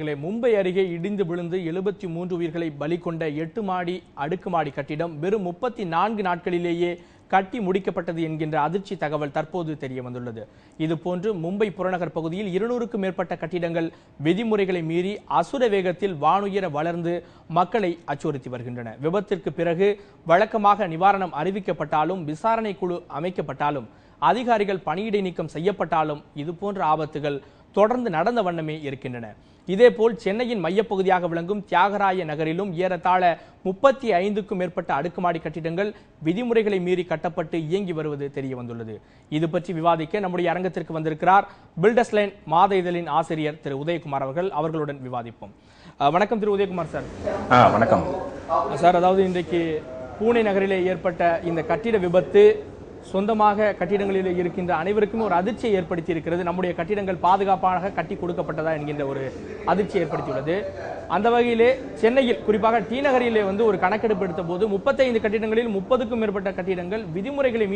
அவர்களே, மும்பை அருகே இடிந்து விழுந்து 73 உயிர்களை பலி கொண்ட 8 மாடி அடுக்குமாடி கட்டிடம் வெறும் 34 நாட்களிலேயே கட்டி முடிக்கப்பட்டது என்கின்ற அதிர்ச்சி தகவல் தற்போது தெரிய வந்துள்ளது. இதுபோன்று மும்பை புறநகர் பகுதியில் 200க்கும் மேற்பட்ட கட்டிடங்கள் விதிமுறைகளை மீறி அசுர வேகத்தில் வானுயர வளர்ந்து மக்களை அச்சுறுத்தி வருகின்றன. விபத்திற்கு பிறகு வழக்கமாக நிவாரணம் அறிவிக்கப்பட்டாலும், விசாரணை குழு அமைக்கப்பட்டாலும், அதிகாரிகள் பணியிடை நீக்கம் செய்யப்பட்டாலும் இதுபோன்ற ஆபத்துகள் தொடர்ந்து நடந்த வண்ணமே இருக்கின்றன. இதேபோல் சென்னையின் மையப்பகுதியாக விளங்கும் தியாகராய நகரிலும் ஏறத்தாழ 35க்கும் மேற்பட்ட அடுக்குமாடி கட்டிடங்கள் விதிமுறைகளை மீறி கட்டப்பட்டு இயங்கி வருவது தெரிய வந்துள்ளது. இது பற்றி விவாதிக்க நம்முடைய அரங்கத்திற்கு வந்திருக்கிறார் பில்டர்ஸ் லைன் மாத இதழின் ஆசிரியர் திரு உதயகுமார் அவர்கள். அவர்களுடன் விவாதிப்போம். வணக்கம் திரு உதயகுமார் சார். வணக்கம் சார். அதாவது இன்றைக்கு பூனே நகரிலே ஏற்பட்ட இந்த கட்டிட விபத்து சொந்தமாக கட்டிடங்களில் இருக்கின்ற அனைவருக்கும் ஒரு அதிர்ச்சியை ஏற்படுத்தி இருக்கிறது. நம்முடைய கட்டிடங்கள் பாதுகாப்பாக கட்டி கொடுக்கப்பட்டதா என்கின்ற ஒரு அதிர்ச்சியை ஏற்படுத்தியுள்ளது. அந்த வகையிலே சென்னையில் குறிப்பாக டி நகரிலே ஒரு கணக்கெடுப்பு எடுத்த போது 35 கட்டிடங்களில் 30க்கும் மேற்பட்ட கட்டிடங்கள் விதிமுறைகளை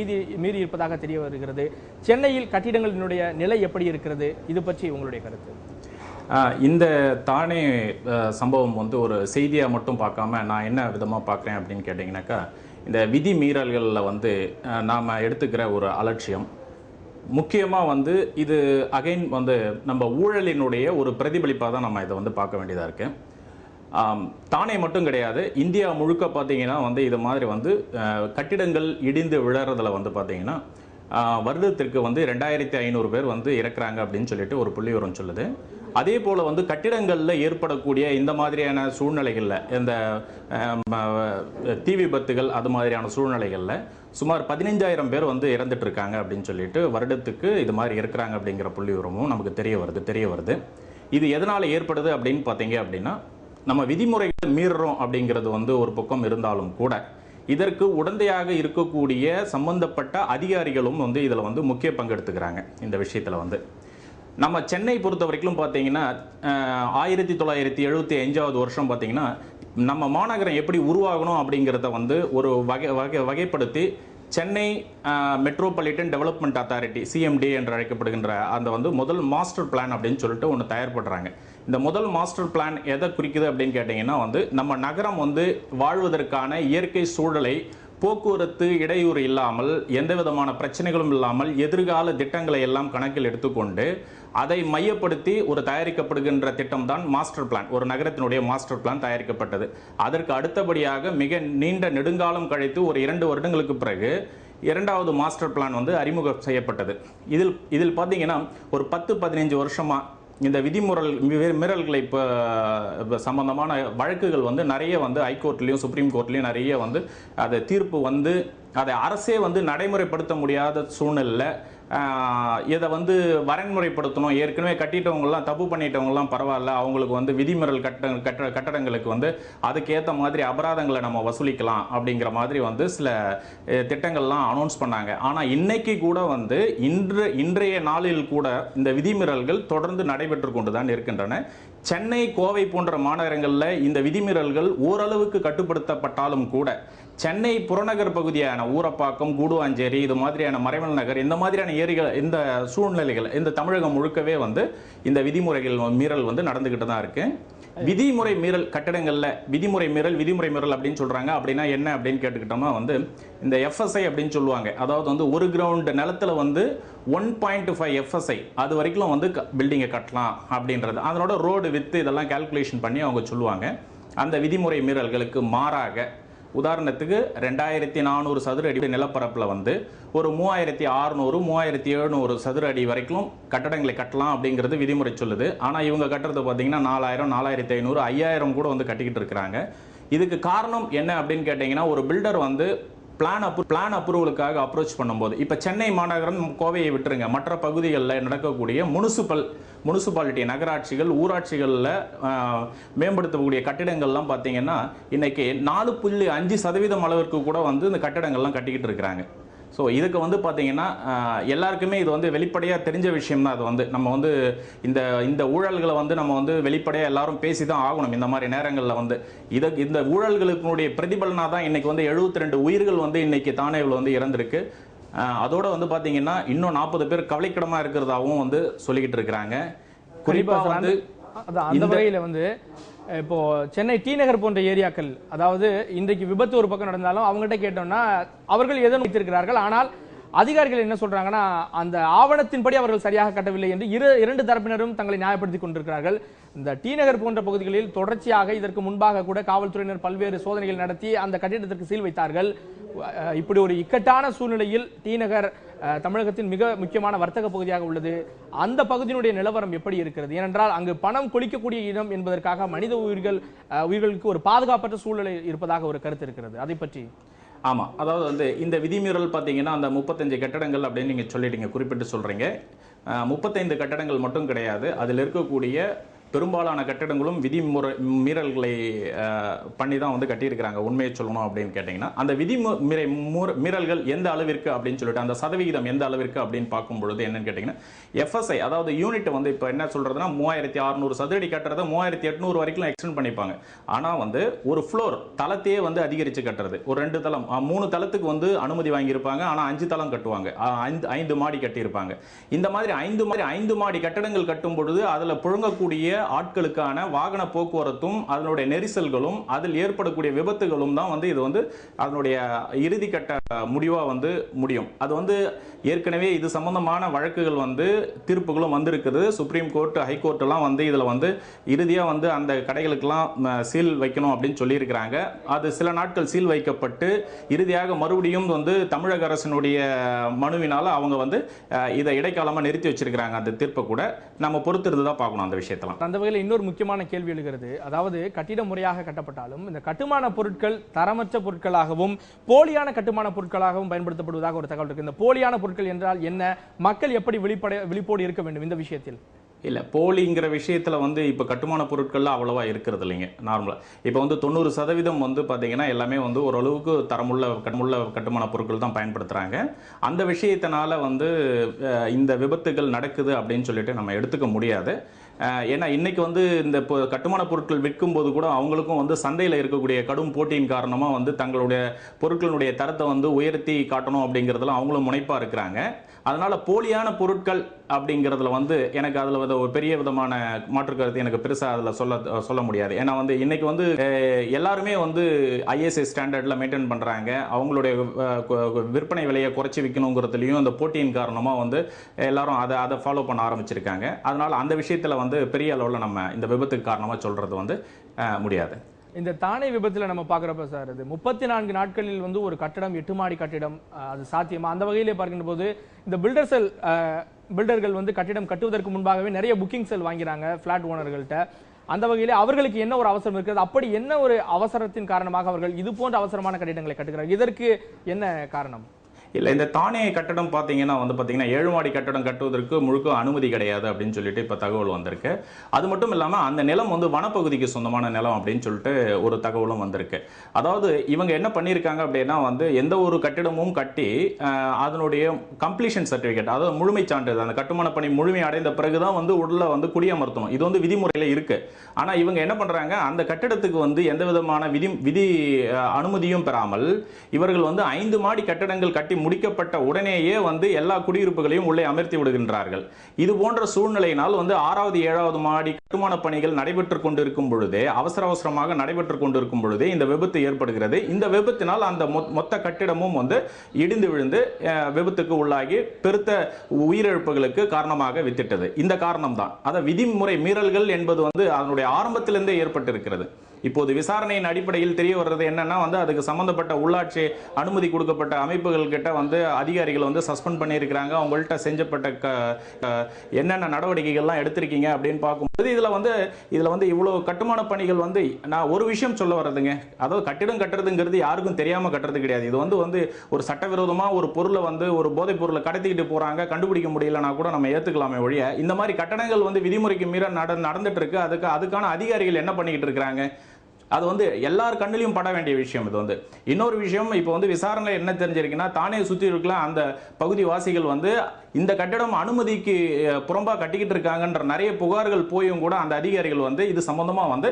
மீறி இருப்பதாக தெரிய வருகிறது. சென்னையில் கட்டிடங்களினுடைய நிலை எப்படி இருக்கிறது? இது பற்றி உங்களுடைய கருத்து? இந்த தானே சம்பவம் ஒரு செய்தியாக மட்டும் பார்க்காம நான் என்ன விதமாக பார்க்குறேன் அப்படின்னு கேட்டிங்கனாக்கா, இந்த விதி மீறல்களில் நாம் எடுத்துக்கிற ஒரு அலட்சியம், முக்கியமாக இது அகைன் நம்ம ஊழலினுடைய ஒரு பிரதிபலிப்பாக தான் நம்ம இதை பார்க்க வேண்டியதாக இருக்குது. தானே மட்டும் கிடையாது, இந்தியா முழுக்க பார்த்தீங்கன்னா இது மாதிரி கட்டிடங்கள் இடிந்து விழறதுல பார்த்தீங்கன்னா வருடத்திற்கு 2500 பேர் இறக்குறாங்க அப்படின்னு சொல்லிட்டு ஒரு புள்ளிவிவரம் சொல்லுது. அதே போல் கட்டிடங்களில் ஏற்படக்கூடிய இந்த மாதிரியான சூழ்நிலைகளில், இந்த தீ விபத்துகள் அது மாதிரியான சூழ்நிலைகளில் சுமார் 15,000 பேர் இறந்துட்டு இருக்காங்க அப்படின்னு சொல்லிட்டு வருடத்துக்கு இது மாதிரி இருக்கிறாங்க அப்படிங்கிற புள்ளிவிவரமும் நமக்கு தெரிய வருது. இது எதனால் ஏற்படுது அப்படின்னு பார்த்தீங்க அப்படின்னா, நம்ம விதிமுறைகள் மீறுறோம் அப்படிங்கிறது ஒரு பக்கம் இருந்தாலும் கூட இதற்கு உடந்தையாக இருக்கக்கூடிய சம்பந்தப்பட்ட அதிகாரிகளும் இதில் முக்கிய பங்கெடுத்துக்கிறாங்க. இந்த விஷயத்தில் நம்ம சென்னை பொறுத்த வரைக்கும் பார்த்தீங்கன்னா 1975வது வருஷம் பார்த்தீங்கன்னா நம்ம மாநகரம் எப்படி உருவாகணும் அப்படிங்கிறத ஒரு வகைப்படுத்தி Chennai metropolitan development authority CMD என்று அழைக்கப்படுகின்ற அந்த முதல் மாஸ்டர் பிளான் அப்படின்னு சொல்லிட்டு ஒன்று தயார்படுறாங்க. இந்த முதல் மாஸ்டர் பிளான் எதை குறிக்குது அப்படின்னு கேட்டிங்கன்னா நம்ம நகரம் வாழ்வதற்கான இயற்கை சூழலை, போக்குவரத்து இடையூறு இல்லாமல், எந்த விதமான பிரச்சனைகளும் இல்லாமல் எதிர்கால திட்டங்களை எல்லாம் கணக்கில் எடுத்துக்கொண்டு அதை மையப்படுத்தி ஒரு தயாரிக்கப்படுகின்ற திட்டம் தான் மாஸ்டர் பிளான். ஒரு நகரத்தினுடைய மாஸ்டர் பிளான் தயாரிக்கப்பட்டது. அதற்கு அடுத்தபடியாக மிக நீண்ட நெடுங்காலம் கழித்து ஒரு 2 வருடங்களுக்கு பிறகு 2வது மாஸ்டர் பிளான் அறிமுகம் செய்யப்பட்டது. இதில் பார்த்தீங்கன்னா ஒரு 10-15 வருஷமா இந்த மீறல்களை இப்போ சம்பந்தமான வழக்குகள் நிறைய ஹைகோர்ட்லேயும் சுப்ரீம் கோர்ட்லேயும் நிறைய அதை தீர்ப்பு அதை அரசே நடைமுறைப்படுத்த முடியாத சூழ்நிலையில் இதை வரன்முறைப்படுத்தணும். ஏற்கனவே கட்டிட்டவங்கலாம், தப்பு பண்ணிட்டவங்கலாம் பரவாயில்ல, அவங்களுக்கு விதிமீறல் கட்டடங்களுக்கு அதுக்கேற்ற மாதிரி அபராதங்களை நம்ம வசூலிக்கலாம் அப்படிங்கிற மாதிரி சில திட்டங்கள்லாம் அனௌன்ஸ் பண்ணாங்க. ஆனால் இன்னைக்கு கூட இன்றைய நாளில் கூட இந்த விதிமீறல்கள் தொடர்ந்து நடைபெற்று கொண்டு தான் இருக்கின்றன. சென்னை, கோவை போன்ற மாநகரங்களில் இந்த விதிமீறல்கள் ஓரளவுக்கு கட்டுப்படுத்தப்பட்டாலும் கூட சென்னை புறநகர் பகுதியான ஊரப்பாக்கம், கூடுவாஞ்சேரி, இது மாதிரியான மறைமல் நகர், இந்த மாதிரியான ஏரிகள், இந்த சூழ்நிலைகள் இந்த தமிழகம் முழுக்கவே இந்த விதிமுறைகள் மீறல் நடந்துகிட்டு தான் இருக்கு. விதிமுறை மீறல் கட்டடங்கள்ல விதிமுறை மீறல் அப்படின்னு சொல்றாங்க. அப்படின்னா என்ன அப்படின்னு கேட்டுக்கிட்டோம்னா இந்த FSI அப்படின்னு சொல்லுவாங்க. அதாவது ஒரு கிரவுண்ட் நிலத்துல 1.5 FSI அது வரைக்கும் பில்டிங்கை கட்டலாம் அப்படின்றது, அதனோட ரோடு வித்து இதெல்லாம் கால்குலேஷன் பண்ணி அவங்க சொல்லுவாங்க. அந்த விதிமுறை மீறல்களுக்கு மாறாக உதாரணத்துக்கு 2400 சதுர அடி நிலப்பரப்பில் ஒரு 3600 3700 சதுர அடி வரைக்கும் கட்டடங்களை கட்டலாம் அப்படிங்கிறது விதிமுறை சொல்லுது. ஆனால் இவங்க கட்டுறது பார்த்தீங்கன்னா 4000 4500 5000 கூட கட்டிக்கிட்டு இருக்கிறாங்க. இதுக்கு காரணம் என்ன அப்படின்னு கேட்டிங்கன்னா, ஒரு பில்டர் பிளான் அப்ரூவலுக்காக அப்ரோச் பண்ணும்போது, இப்போ சென்னை மாநகரம், கோவையை விட்டுருங்க, மற்ற பகுதிகளில் நடக்கக்கூடிய முனிசிபாலிட்டி நகராட்சிகள், ஊராட்சிகளில் மேம்படுத்தக்கூடிய கட்டிடங்கள்லாம் பார்த்தீங்கன்னா இன்னைக்கு 4.5% அளவிற்கு கூட இந்த கட்டிடங்கள்லாம் கட்டிக்கிட்டு இருக்கிறாங்க. ஸோ இதுக்கு பார்த்தீங்கன்னா எல்லாருக்குமே இது வெளிப்படையாக தெரிஞ்ச விஷயம் தான். அது நம்ம இந்த ஊழல்களை நம்ம வெளிப்படையாக எல்லாரும் பேசி தான் ஆகணும். இந்த மாதிரி நேரங்களில் இந்த ஊழல்களுக்குடைய பிரதிபலனாக தான் இன்னைக்கு 72 உயிர்கள் இன்னைக்கு தானேவில் இறந்திருக்கு. அதோட பார்த்தீங்கன்னா இன்னும் 40 பேர் கவலைக்கிடமாக இருக்கிறதாகவும் சொல்லிக்கிட்டு இருக்கிறாங்க. குறிப்பாக அந்த வகையில வந்து இப்போ சென்னை டி நகர் போன்ற ஏரியாக்கள், அதாவது இன்றைக்கு விபத்து ஒரு பக்கம் நடந்தாலும் அவங்ககிட்ட கேட்டோம்னா அவர்கள் ஏதோ வைத்திருக்கிறார்கள், ஆனால் அதிகாரிகள் என்ன சொல்றாங்கன்னா அந்த ஆவணத்தின்படி அவர்கள் சரியாக கட்டவில்லை என்று இரண்டு தரப்பினரும் தங்களை நியாயப்படுத்திக் கொண்டிருக்கிறார்கள். இந்த டி நகர் போன்ற பகுதிகளில் தொடர்ச்சியாக இதற்கு முன்பாக கூட காவல்துறையினர் பல்வேறு சோதனைகள் நடத்தி அந்த கட்டிடத்திற்கு சீல் வைத்தார்கள். இப்படி ஒரு இக்கட்டான சூழ்நிலையில் டி நகர் தமிழகத்தின் மிக முக்கியமான வர்த்தக பகுதியாக உள்ளது. அந்த பகுதியினுடைய நிலவரம் எப்படி இருக்கிறது? ஏனென்றால் அங்கு பணம் கொளிக்கக்கூடிய இடம் என்பதற்காக மனித உயிர்களுக்கு ஒரு பாதுகாப்பற்ற சூழ்நிலை இருப்பதாக ஒரு கருத்து இருக்கிறது. அதை பற்றி ஆமா, அதாவது வந்து இந்த விதிமீறல் பார்த்தீங்கன்னா அந்த 35 கட்டடங்கள் அப்படின்னு நீங்க சொல்லிட்டீங்க, குறிப்பிட்டு சொல்றீங்க. 35 கட்டடங்கள் மட்டும் கிடையாது, அதில் இருக்கக்கூடிய பெரும்பாலான கட்டடங்களும் மீறல்களை பண்ணி தான் வந்து கட்டியிருக்கிறாங்க. உண்மையை சொல்லணும் அப்படின்னு கேட்டிங்கன்னா அந்த மீறல்கள் எந்த அளவிற்கு அப்படின்னு சொல்லிட்டு அந்த சதவிகிதம் எந்த அளவிற்கு அப்படின்னு பார்க்கும் பொழுது என்னன்னு கேட்டிங்கன்னா எஃப்எஸ்ஐ, அதாவது யூனிட் வந்து இப்போ என்ன சொல்றதுன்னா 3600 சதுரடி கட்டுறதை 3800 வரைக்கும் எக்ஸ்டெண்ட் பண்ணிப்பாங்க. ஆனால் வந்து ஒரு ஃப்ளோர் தளத்தையே வந்து அதிகரித்து கட்டுறது, ஒரு 2 தளம் 3 தளத்துக்கு வந்து அனுமதி வாங்கியிருப்பாங்க, ஆனால் 5 தளம் கட்டுவாங்க, 5 மாடி கட்டியிருப்பாங்க. இந்த மாதிரி 5 மாடி கட்டடங்கள் கட்டும் பொழுது அதில் புழங்கக்கூடிய ஆட்களுக்கான வாகன போக்குவரத்தும் அதனுடைய நெரிசல்களும் அதில் ஏற்படக்கூடிய விபத்துகளும் தான் வந்து இது வந்து அதனுடைய இறுதிக்கட்ட முடிவா வந்து முடியும். அது வந்து ஏற்கனவே இது சம்பந்தமான வழக்குகள் வந்து தீர்ப்புகளும் வந்திருக்குது. சுப்ரீம் கோர்ட், ஹைகோர்ட் எல்லாம் வந்து இதுல வந்து இறுதியா வந்து அந்த கடைகளுக்கெல்லாம் சீல் வைக்கணும் அப்படின்னு சொல்லியிருக்கிறாங்க. அது சில நாட்கள் சீல் வைக்கப்பட்டு இறுதியாக மறுபடியும் வந்து தமிழக அரசினுடைய மனுவினால அவங்க வந்து இதை இடைக்காலமா நிறுத்தி வச்சிருக்கிறாங்க. அந்த தீர்ப்பை கூட நம்ம பொறுத்திருந்து தான் பார்க்கணும் அந்த விஷயத்தெல்லாம். அந்த வகையில் இன்னொரு முக்கியமான கேள்வி எழுகிறது. அதாவது கட்டிடம் முறையாக கட்டப்பட்டாலும் இந்த கட்டுமான பொருட்கள் தரமற்ற பொருட்களாகவும் போலியான கட்டுமான பொருட்களாகவும் பயன்படுத்தப்படுவதாக ஒரு தகவல் இருக்கு. இந்த போலியான பொருட்கள் என்றால் என்ன? மக்கள் எப்படி விழிப்போடு இருக்க வேண்டும் இந்த விஷயத்தில்? இல்ல, போலிங்கிற விஷயத்துல வந்து இப்ப கட்டுமான பொருட்கள்ல அவ்வளவா இருக்கிறது இல்லைங்க. நார்மலா இப்ப வந்து 90% வந்து பாத்தீங்கன்னா எல்லாமே வந்து ஓரளவுக்கு தரமுள்ள கட்டுமான பொருட்கள் தான் பயன்படுத்துறாங்க. அந்த விஷயத்தினால வந்து இந்த விபத்துகள் நடக்குது அப்படின்னு சொல்லிட்டு நம்ம எடுத்துக்க முடியாது. ஏன்னா இன்னைக்கு வந்து இந்த கட்டுமான பொருட்கள் விற்கும் போது கூட அவங்களுக்கும் வந்து சந்தையில் இருக்கக்கூடிய கடும் போட்டியின் காரணமா வந்து தங்களுடைய பொருட்களுடைய தரத்தை வந்து உயர்த்தி காட்டணும் அப்படிங்கிறதுல அவங்களும் முனைப்பா இருக்கிறாங்க. அதனால போலியான பொருட்கள் அப்படிங்கிறதுல வந்து எனக்கு அதுல வந்து ஒரு பெரிய விதமான மாற்று கருத்து எனக்கு பெருசா அதுல சொல்ல முடியாது. ஏன்னா வந்து இன்னைக்கு வந்து எல்லாருமே வந்து ஐஎஸ்ஐ ஸ்டாண்டர்ட்ல மெயின்டைன் பண்றாங்க. அவங்களுடைய விற்பனை விலையை குறைச்சி விற்கணுங்கிறதுலையும் அந்த போட்டியின் காரணமா வந்து எல்லாரும் அதை ஃபாலோ பண்ண ஆரம்பிச்சிருக்காங்க. அதனால அந்த விஷயத்துல வந்து பெரிய அளவில் நம்ம இந்த விபத்துக்கு காரணமா சொல்றது வந்து முடியாது. இந்த தானே விபத்துல நம்ம பார்க்குறப்ப சார், இது 34 நாட்களில் வந்து ஒரு கட்டடம் 8 மாடி கட்டிடம் அது சாத்தியமா? அந்த வகையிலே பார்க்கின்ற போது இந்த பில்டர்கள் வந்து கட்டிடம் கட்டுவதற்கு முன்பாகவே நிறைய புக்கிங் செல் வாங்கிறாங்க பிளாட் ஓனர்கள்ட்ட. அந்த வகையிலே அவர்களுக்கு என்ன ஒரு அவசரம் இருக்கிறது? அப்படி என்ன ஒரு அவசரத்தின் காரணமாக அவர்கள் இது போன்ற அவசரமான கட்டிடங்களை கட்டுகிறார்கள்? இதற்கு என்ன காரணம்? இல்லை, இந்த தானே கட்டடம் பார்த்தீங்கன்னா 7 மாடி கட்டடம் கட்டுவதற்கு முழுக்க அனுமதி கிடையாது அப்படின்னு சொல்லிட்டு இப்போ தகவல் வந்திருக்கு. அது மட்டும் இல்லாமல் அந்த நிலம் வந்து வனப்பகுதிக்கு சொந்தமான நிலம் அப்படின்னு சொல்லிட்டு ஒரு தகவலும் வந்திருக்கு. அதாவது இவங்க என்ன பண்ணியிருக்காங்க அப்படின்னா வந்து எந்த ஒரு கட்டிடமும் கட்டி அதனுடைய கம்ப்ளீஷன் சர்டிஃபிகேட், அதாவது முழுமை சான்றிதழ், அந்த கட்டுமான பணி முழுமை அடைந்த பிறகுதான் வந்து உள்ள வந்து குடியமர்த்தணும். இது வந்து விதிமுறையில் இருக்கு. ஆனால் இவங்க என்ன பண்றாங்க, அந்த கட்டிடத்துக்கு வந்து எந்த விதமான விதி அனுமதியும் பெறாமல் இவர்கள் வந்து 5 மாடி கட்டிடங்கள் கட்டி முடிக்கப்பட்ட உடனேயே வந்து எல்லா குடியிருப்புகளையும் உள்ளே அமர்த்தி விடுகின்றார்கள். இது போன்ற சூழ்நிலையினால் வந்து 6வது 7வது மாடி கட்டுமான பணிகள் நடைபெற்றுக் கொண்டிருக்கும் பொழுதே, அவசரமாக நடைபெற்றுக் கொண்டிருக்கும் பொழுதே இந்த விபத்து ஏற்படுகிறது. இந்த விபத்தினால் அந்த மொத்த கட்டிடமும் வந்து இடிந்து விழுந்து விபத்துக்கு உள்ளாகி பெருத்த உயிரிழப்புகளுக்கு காரணமாக வித்திட்டது. இந்த காரணம் தான். அத விதிமுறை மீறல்கள் என்பது வந்து அதனுடைய ஆரம்பத்திலிருந்தே ஏற்பட்டிருக்கிறது. இப்போது விசாரணையின் அடிப்படையில் தெரிய வர்றது என்னன்னா வந்து அதுக்கு சம்பந்தப்பட்ட உள்ளாட்சி அனுமதி கொடுக்கப்பட்ட அமைப்புகள் கிட்ட வந்து அதிகாரிகள் வந்து சஸ்பெண்ட் பண்ணியிருக்கிறாங்க. அவங்கள்ட்ட செஞ்சப்பட்ட என்னென்ன நடவடிக்கைகள்லாம் எடுத்திருக்கீங்க அப்படின்னு பார்க்கும்போது இதுல வந்து இவ்வளவு கட்டுமான பணிகள் வந்து நான் ஒரு விஷயம் சொல்ல வர்றதுங்க. அதாவது கட்டிடம் கட்டுறதுங்கிறது யாருக்கும் தெரியாம கட்டுறது கிடையாது. இது வந்து ஒரு சட்டவிரோதமா ஒரு பொருளை வந்து ஒரு போதைப் பொருளை கடத்திக்கிட்டு போறாங்க, கண்டுபிடிக்க முடியலன்னா கூட நம்ம ஏத்துக்கலாமே ஒழிய இந்த மாதிரி கட்டடங்கள் வந்து விதிமுறைக்கு மீற நடந்துட்டு இருக்கு. அதுக்கான அதிகாரிகள் என்ன பண்ணிக்கிட்டு இருக்கிறாங்க? அது வந்து எல்லார் கண்ணிலையும் பட வேண்டிய விஷயம். இது வந்து இன்னொரு விஷயம். இப்போ வந்து விசாரணை என்ன தெரிஞ்சிருக்குன்னா, தானே சுற்றி இருக்கலாம் அந்த பகுதி வாசிகள் வந்து இந்த கட்டடம் அனுமதிக்கு புறம்பா கட்டிக்கிட்டு இருக்காங்கன்ற நிறைய புகார்கள் போயும் கூட அந்த அதிகாரிகள் வந்து இது சம்பந்தமா வந்து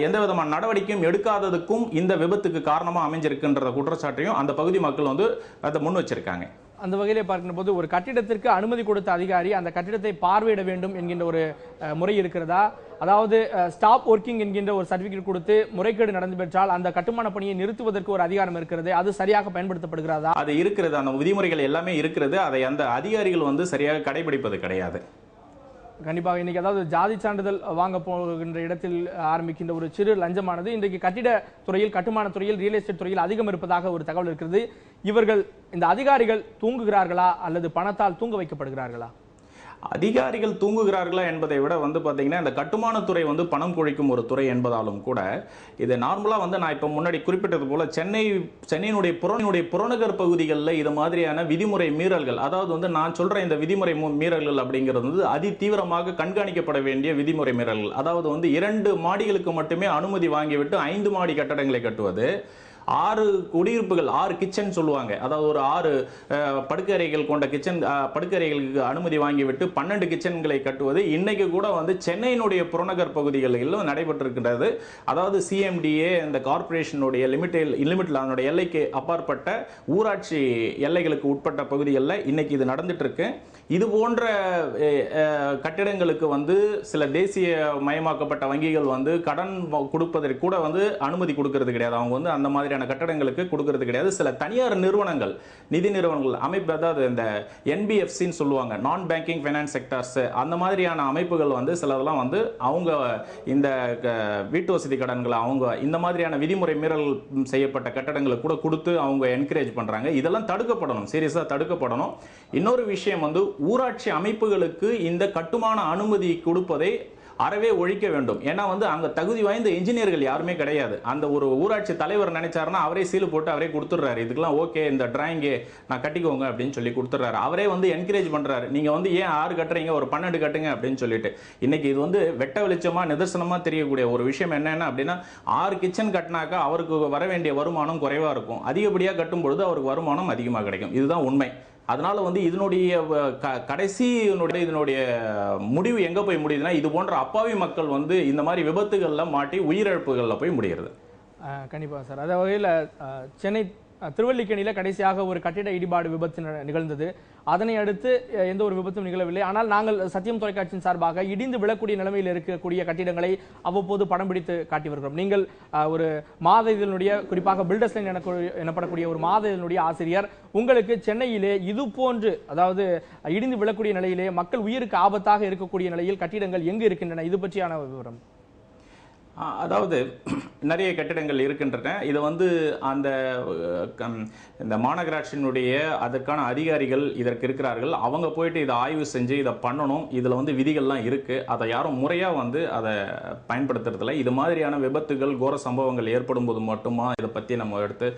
எந்த விதமான நடவடிக்கையும் எடுக்காததுக்கும் இந்த விபத்துக்கு காரணமா அமைஞ்சிருக்குன்ற குற்றச்சாட்டையும் அந்த பகுதி மக்கள் வந்து அதை முன் வச்சிருக்காங்க. அந்த வகையிலே பார்க்கின்ற போது ஒரு கட்டிடத்திற்கு அனுமதி கொடுத்த அதிகாரி அந்த கட்டிடத்தை பார்வையிட வேண்டும் என்கின்ற ஒரு முறை இருக்கிறதா? அதாவது ஸ்டாப் ஒர்க்கிங் என்கின்ற ஒரு சர்டிபிகேட் கொடுத்து முறைகேடு நடந்து பெற்றால் அந்த கட்டுமான பணியை நிறுத்துவதற்கு ஒரு அதிகாரம் இருக்கிறது, அது சரியாக பயன்படுத்தப்படுகிறதா? அது இருக்கிறது, அந்த விதிமுறைகள் எல்லாமே இருக்கிறது. அதை அந்த அதிகாரிகள் வந்து சரியாக கடைபிடிப்பது கிடையாது. கண்டிப்பாக இன்னைக்கு அதாவது ஜாதி சான்றிதழ் வாங்க போகின்ற இடத்தில் ஆரம்பிக்கின்ற ஒரு சிறு லஞ்சமானது இன்றைக்கு கட்டிட துறையில், கட்டுமான துறையில், ரியல் எஸ்டேட் துறையில் அதிகம் இருப்பதாக ஒரு தகவல் இருக்கிறது. இவர்கள், இந்த அதிகாரிகள் தூங்குகிறார்களா அல்லது பணத்தால் தூங்க வைக்கப்படுகிறார்களா? அதிகாரிகள் தூங்குகிறார்களா என்பதை விட வந்து பார்த்தீங்கன்னா இந்த கட்டுமானத்துறை வந்து பணம் கொழிக்கும் ஒரு துறை என்பதாலும் கூட இது நார்மலாக வந்து நான் இப்போ முன்னாடி குறிப்பிட்டது போல சென்னையினுடைய புறநகர் பகுதிகளில் இது மாதிரியான விதிமுறை மீறல்கள், அதாவது வந்து நான் சொல்ற இந்த விதிமுறை மீறல்கள் அப்படிங்கிறது வந்து அதி தீவிரமாக கண்காணிக்கப்பட வேண்டிய விதிமுறை மீறல்கள். அதாவது வந்து 2 மாடிகளுக்கு மட்டுமே அனுமதி வாங்கிவிட்டு 5 மாடி கட்டடங்களை கட்டுவது, 6 குடியிருப்புகள், 6 கிச்சன் சொல்லுவாங்க, அதாவது ஒரு 6 படுக்கறைகள் கொண்ட கிச்சன், படுக்கறைகளுக்கு அனுமதி வாங்கிவிட்டு 12 கிச்சன்களை கட்டுவது இன்னைக்கு கூட வந்து சென்னையினுடைய புறநகர் பகுதிகளில் நடைபெற்றிருக்கின்றது. அதாவது சிஎம்டிஏ இந்த கார்பரேஷனுடைய லிமிட்ல அதனுடைய எல்லைக்கு அப்பாற்பட்ட ஊராட்சி எல்லைகளுக்கு உட்பட்ட பகுதிகளில் இன்னைக்கு இது நடந்துட்டு இருக்கு. இது போன்ற கட்டிடங்களுக்கு வந்து சில தேசிய மயமாக்கப்பட்ட வங்கிகள் வந்து கடன் கொடுப்பதற்கு கூட வந்து அனுமதி கொடுக்கிறது கிடையாது. அவங்க வந்து அந்த மாதிரியான கட்டடங்களுக்கு கொடுக்கிறது கிடையாது. சில தனியார் நிறுவனங்கள், நிதி நிறுவனங்கள் அமைப்பு, அதாவது இந்த என்பிஎஃப்சின்னு சொல்லுவாங்க, நான் பேங்கிங் ஃபைனான்ஸ் செக்டார்ஸ், அந்த மாதிரியான அமைப்புகள் வந்து சிலதெல்லாம் வந்து அவங்க இந்த வீட்டு வசதி கடன்களை அவங்க இந்த மாதிரியான விதிமுறை மீறல் செய்யப்பட்ட கட்டடங்களை கூட கொடுத்து அவங்க என்கரேஜ் பண்றாங்க. இதெல்லாம் தடுக்கப்படணும், சீரியஸா தடுக்கப்படணும். இன்னொரு விஷயம் வந்து ஊராட்சி அமைப்புகளுக்கு இந்த கட்டுமான அனுமதி கொடுப்பதை அறவே ஒழிக்க வேண்டும். ஏன்னா வந்து அங்க தகுதி வாய்ந்த இன்ஜினியர்கள் யாருமே கிடையாது. அந்த ஒரு ஊராட்சி தலைவர் நினைச்சாருன்னா அவரே சீல் போட்டு அவரே கொடுத்துறாரு, இதுக்கெல்லாம் ஓகே, இந்த டிராயிங் நான் கட்டிக்கோங்க அப்படின்னு சொல்லி கொடுத்துறாரு. அவரே வந்து என்கரேஜ் பண்றாரு, நீங்க வந்து ஏன் 6 கட்டுறீங்க, ஒரு 12 கட்டுங்க அப்படின்னு சொல்லிட்டு. இன்னைக்கு இது வந்து வெட்ட வெளிச்சமா நிதர்சனமா தெரியக்கூடிய ஒரு விஷயம் என்னன்னா அப்படின்னா 6 கிச்சன் கட்டினாக்கா அவருக்கு வர வேண்டிய வருமானம் குறைவா இருக்கும், அதிகப்படியா கட்டும் பொழுது அவருக்கு வருமானம் அதிகமாக கிடைக்கும். இதுதான் உண்மை. அதனால வந்து இதனுடைய கடைசி இதனுடைய முடிவு எங்க போய் முடியுதுன்னா இது போன்ற அப்பாவி மக்கள் வந்து இந்த மாதிரி விபத்துகள்ல மாட்டி உயிரிழப்புகள்ல போய் முடிகிறது. கண்டிப்பா சார். அந்த வகையில் சென்னை திருவல்லிக்கேணியில் கடைசியாக ஒரு கட்டிட இடிபாடு விபத்து நிகழ்ந்தது. அதனை அடுத்து எந்த ஒரு விபத்தும் நிகழவில்லை. ஆனால் நாங்கள் சத்தியம் தொலைக்காட்சியின் சார்பாக இடிந்து விழக்கூடிய நிலைமையில் இருக்கக்கூடிய கட்டிடங்களை அவ்வப்போது படம் பிடித்து காட்டி வருகிறோம். நீங்கள் ஒரு மாத இதனுடைய, குறிப்பாக பில்டர்ஸ் லைன் எனப்படக்கூடிய ஒரு மாத இதனுடைய ஆசிரியர், உங்களுக்கு சென்னையிலே இது போன்று, அதாவது இடிந்து விழக்கூடிய நிலையிலே மக்கள் உயிருக்கு ஆபத்தாக இருக்கக்கூடிய நிலையில் கட்டிடங்கள் எங்கு இருக்கின்றன, இது பற்றியான விவரம்? அதாவது நிறைய கட்டிடங்கள் இருக்கின்றன. இதை வந்து இந்த மாநகராட்சியினுடைய அதற்கான அதிகாரிகள் இதற்கு இருக்கிறார்கள். அவங்க போயிட்டு இதை ஆய்வு செஞ்சு இதை பண்ணணும். இதில் வந்து விதிகள்லாம் இருக்கு, அதை யாரும் முறையாக வந்து அதை பயன்படுத்துறதில்ல. இது மாதிரியான விபத்துகள், கோர சம்பவங்கள் ஏற்படும் போது மட்டுமா இதை பற்றி நம்ம எடுத்து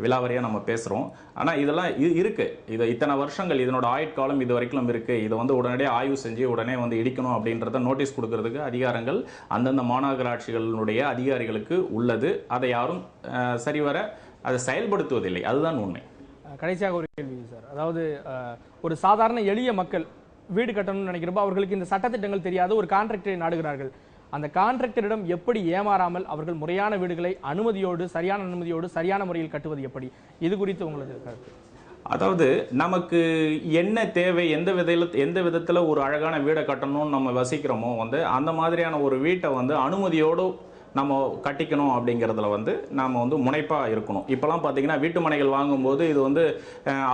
விலாவரியாக நம்ம பேசுகிறோம். ஆனால் இதெல்லாம் இருக்கு, இது இத்தனை வருஷங்கள் இதனோட ஆயுட்காலம் இது வரைக்கும் இருக்கு. இதை வந்து உடனடியாக ஆய்வு செஞ்சு உடனே வந்து இடிக்கணும் அப்படின்றத நோட்டீஸ் கொடுக்கறதுக்கு அதிகாரங்கள் அந்தந்த மாநகராட்சிகள் அதிகாரிகளுக்கு உள்ளது. அதை யாரும் சரிவர அதை செயல்படுத்துவதில்லை, அதுதான் உண்மை. கடைசியாக ஒரு கேள்வி சார். அதாவது ஒரு சாதாரண எளிய மக்கள் வீடு கட்டணும்னு நினைக்கிறப்ப அவர்களுக்கு இந்த சட்டத்திட்டங்கள் தெரியாது, ஒரு கான்ட்ராக்டரை நாடுகிறார்கள். அந்த கான்ட்ராக்டரிடம் எப்படி ஏமாறாமல் அவர்கள் முறையான வீடுகளை அனுமதியோடு, சரியான அனுமதியோடு, சரியான முறையில் கட்டுவது எப்படி, இது குறித்து உங்களது கருத்து? அதாவது நமக்கு என்ன தேவை, எந்த விதத்தில் ஒரு அழகான வீடை கட்டணும்னு நம்ம வசிக்கிறோமோ வந்து அந்த மாதிரியான ஒரு வீட்டை வந்து அனுமதியோடு நம்ம கட்டிக்கணும் அப்படிங்கிறதுல வந்து நாம் வந்து முனைப்பாக இருக்கணும். இப்போலாம் பார்த்தீங்கன்னா வீட்டு மனைகள் வாங்கும்போது இது வந்து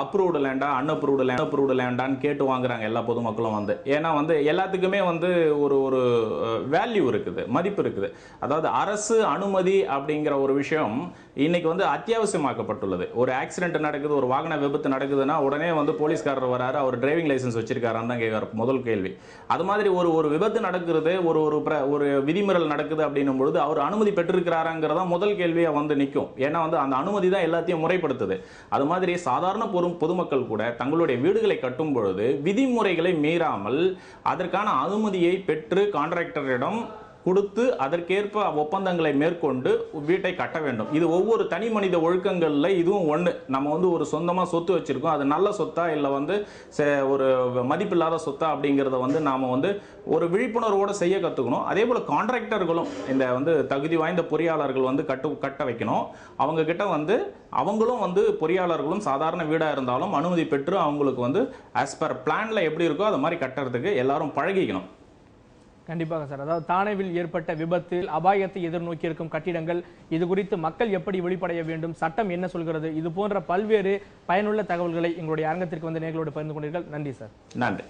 அப்ரூவ்டு லேண்டா, அன்அப்ரூவ்டு லேண்டான்னு கேட்டு வாங்குறாங்க எல்லா பொதுமக்களும் வந்து. ஏன்னா வந்து எல்லாத்துக்குமே வந்து ஒரு வேல்யூ இருக்குது, மதிப்பு இருக்குது. அதாவது அரசு அனுமதி அப்படிங்கிற ஒரு விஷயம் இன்னைக்கு வந்து அத்தியாவசியமாக்கப்பட்டுள்ளது. ஒரு ஆக்சிடென்ட் நடக்குது, ஒரு வாகன விபத்து நடக்குதுன்னா உடனே வந்து போலீஸ்காரர் வராரு, அவர் டிரைவிங் லைசன்ஸ் வச்சிருக்காரான்னு தான் கேட்குற முதல் கேள்வி. அது மாதிரி ஒரு விபத்து நடக்கிறது, ஒரு விதிமுறைகள் நடக்குது அப்படின்னும் பொழுது அவர் அனுமதி பெற்றிருக்கிறாராங்கிறதா முதல் கேள்வியா வந்து நிற்கும். ஏன்னா வந்து அந்த அனுமதி தான் எல்லாத்தையும் முறைப்படுத்துது. அது மாதிரி சாதாரண பொதுமக்கள் கூட தங்களுடைய வீடுகளை கட்டும் பொழுது விதிமுறைகளை மீறாமல் அதற்கான அனுமதியை பெற்று கான்ட்ராக்டரிடம் கொடுத்து அதற்கேற்ப ஒப்பந்தங்களை மேற்கொண்டு வீட்டை கட்ட வேண்டும். இது ஒவ்வொரு தனி மனித ஒழுக்கங்கள்ல இதுவும் ஒண்ணு. நம்ம வந்து ஒரு சொந்தமா சொத்து வச்சிருக்கோம், அது நல்ல சொத்தா இல்ல வந்து ஒரு மதிப்பில்லாத சொத்தா அப்படிங்கிறத வந்து நாம வந்து ஒரு விழிப்புணர்வோட செய்ய கத்துக்கணும். அதே போல கான்ட்ராக்டர்களும் இந்த வந்து தகுதி வாய்ந்த பொறியாளர்கள் வந்து கட்ட வைக்கணும். அவங்க கிட்ட வந்து அவங்களும் வந்து பொறியாளர்களும் சாதாரண வீடா இருந்தாலும் அனுமதி பெற்று அவங்களுக்கு வந்து as per பிளான்ல எப்படி இருக்கோ அது மாதிரி கட்டுறதுக்கு எல்லாரும் பழகிக்கணும். கண்டிப்பாக சார். அதாவது தானேவில் ஏற்பட்ட விபத்தில் அபாயத்தை எதிர்நோக்கி இருக்கும் கட்டிடங்கள், இது குறித்து மக்கள் எப்படி வெளிப்படைய வேண்டும், சட்டம் என்ன சொல்கிறது, இது போன்ற பல்வேறு பயனுள்ள தகவல்களை எங்களுடைய அரங்கத்திற்கு வந்து நேர்களோடு பகிர்ந்து கொண்டீர்கள். நன்றி சார். நன்றி.